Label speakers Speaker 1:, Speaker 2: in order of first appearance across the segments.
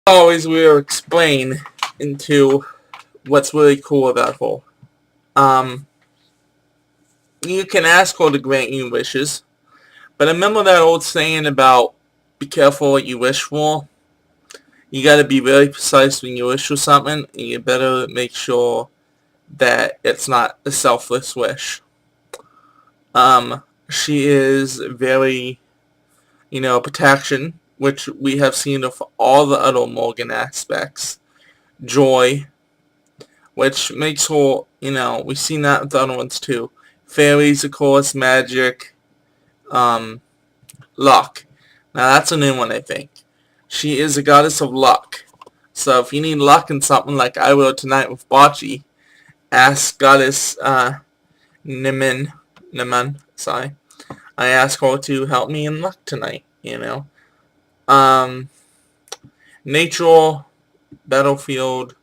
Speaker 1: Always will explain into what's really cool about her. Um, you can ask her to grant you wishes, but remember that old saying about be careful what you wish for? You gotta be very precise when you wish for something, and you better make sure that it's not a selfless wish. She is very, protection, which we have seen of all the other Morgan aspects. Joy, which makes her, we've seen that with the other ones too. Fairies, of course, magic, um, luck. Now that's a new one, I think. She is a goddess of luck. So if you need luck in something like I will tonight with Bocce, ask goddess Nemain, sorry. I ask her to help me in luck tonight. Um, Nature, battlefield.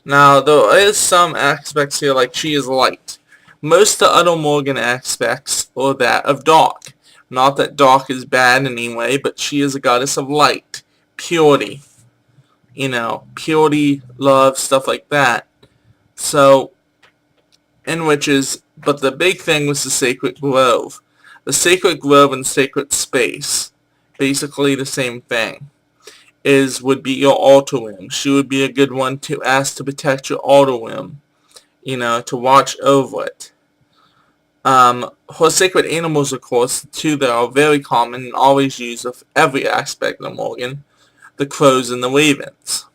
Speaker 1: Now, there is some aspects here, like she is light. Most of the other Morgan aspects are that of dark. Not that dark is bad in any way, but she is a goddess of light, purity. Purity, love, stuff like that. So, in witches, but the big thing was the sacred grove. The sacred grove and sacred space, basically the same thing, would be your altar room. She would be a good one to ask to protect your altar room, to watch over it. Her sacred animals, of course, too, that are very common and always used of every aspect of Morgan, the crows and the ravens.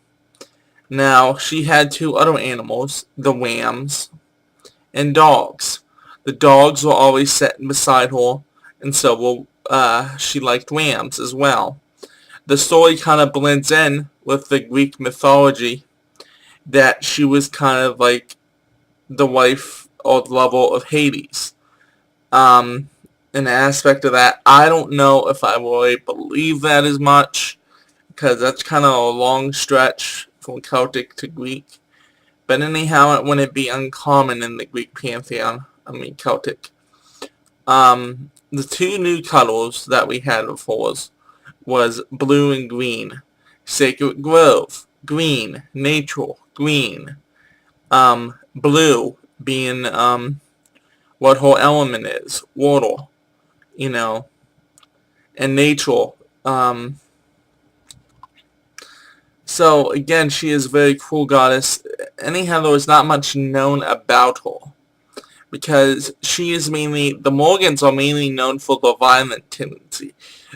Speaker 1: Now, she had two other animals, the rams and dogs. The dogs were always sitting beside her, and so she liked rams as well. The story kind of blends in with the Greek mythology that she was kind of like the wife or lover of Hades. An aspect of that, I don't know if I really believe that as much, because that's kind of a long stretch from Celtic to Greek. But anyhow, it wouldn't be uncommon in the Greek pantheon. Celtic. The two new colors that we had before was blue and green. Sacred Grove, green. Nature, green. Blue being what her element is, water, and nature. So again, she is a very cool goddess. Anyhow, there is not much known about her, because the Morgans are mainly known for the violent tendency,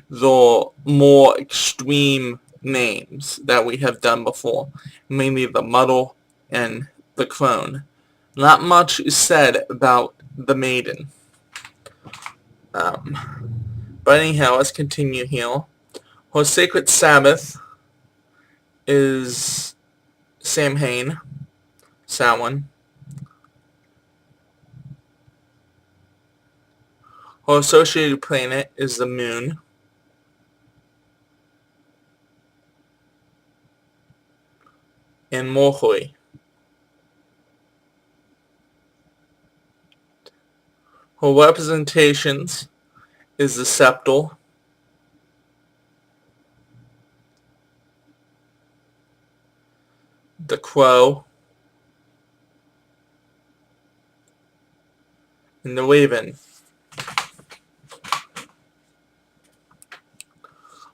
Speaker 1: the more extreme names that we have done before, mainly the Muddle and the Crone. Not much is said about the Maiden. But anyhow, let's continue here. Her sacred Sabbath is Samhain. Her associated planet is the moon. And Mercury. Her representations is the scepter, the crow, and the raven.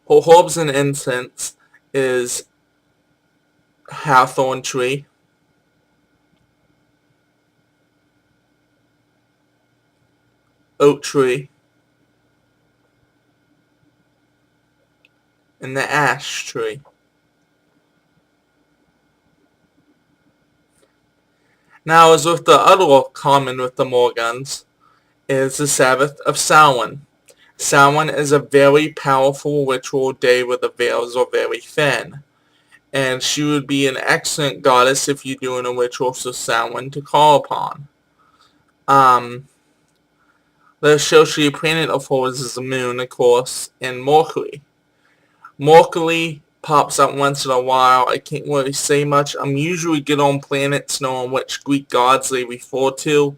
Speaker 1: Her herbs and incense is hawthorn tree, oak tree, and the ash tree. Now, as with the other common with the Morgans, is the Sabbath of Samhain. Samhain is a very powerful ritual day where the veils are very thin, and she would be an excellent goddess if you're doing a ritual for Samhain to call upon. The associated planet of hers is the moon, of course, and Mercury. Mercury pops up once in a while. I can't really say much. I'm usually good on planets knowing which Greek gods they refer to.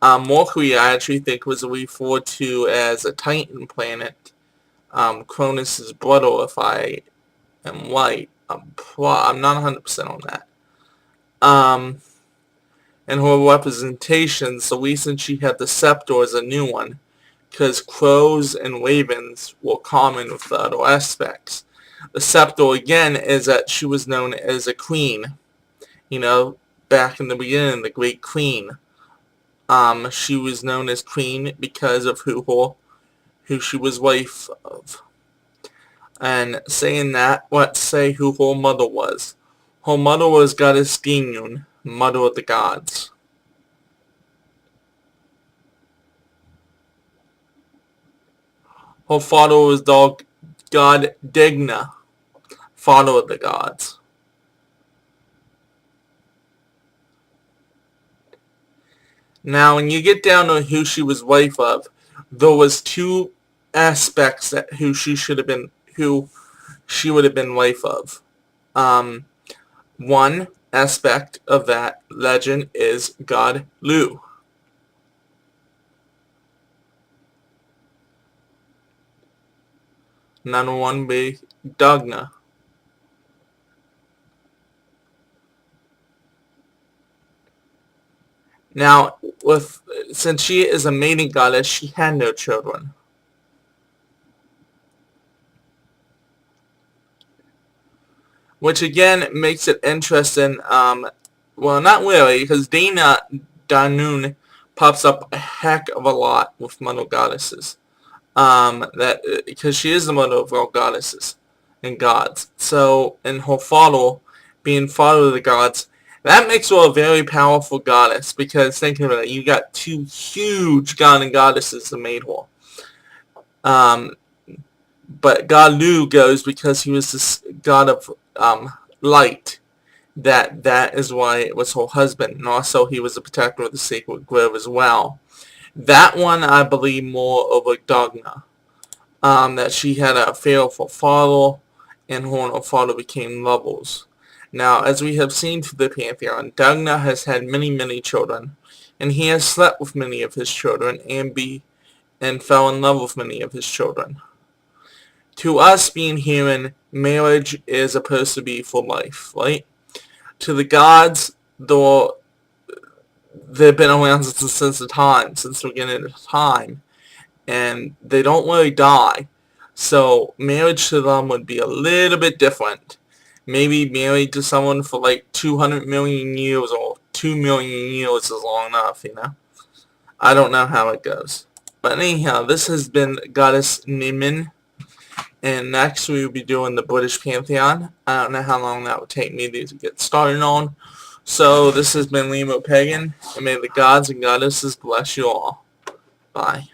Speaker 1: Mercury, I actually think, was referred to as a Titan planet. Cronus' brother, if I am right. I'm not 100% on that. Um, and her representations, the reason she had the scepter is a new one, because crows and ravens were common with the other aspects. The scepter, again, is that she was known as a queen. You know, back in the beginning, the great queen. She was known as queen because of who she was wife of. And saying that, let's say who her mother was. Her mother was goddess Ginun, mother of the gods. Her father was the god Digna, father of the gods. Now, when you get down to who she was wife of, there was two aspects that who she would have been wife of. Um, One aspect of that legend is God Lu. Another one be Dagna. Now, since she is a maiden goddess, she had no children. Which again makes it interesting. Well, not really, because Dana Danun pops up a heck of a lot with mother goddesses. That because she is the mother of all goddesses and gods. So, and her father being father of the gods, that makes her a very powerful goddess. Because think about it, you got two huge god and goddesses that made her. Um, but God Lu goes because he was this god of light. That is why it was her husband, and also he was a protector of the sacred grove as well. That one I believe more of a dogma. That she had an affair with her father, and her and her father became lovers. Now, as we have seen through the pantheon, Dagna has had many, many children, and he has slept with many of his children and fell in love with many of his children. To us being human, marriage is supposed to be for life, right? To the gods, they've been around since the beginning of time, and they don't really die. So marriage to them would be a little bit different. Maybe married to someone for like 200 million years or 2 million years is long enough, you know? I don't know how it goes. But anyhow, this has been Goddess Nemain, and next we will be doing the British Pantheon. I don't know how long that would take me to get started on. So this has been Lemo Pagan, and may the gods and goddesses bless you all. Bye.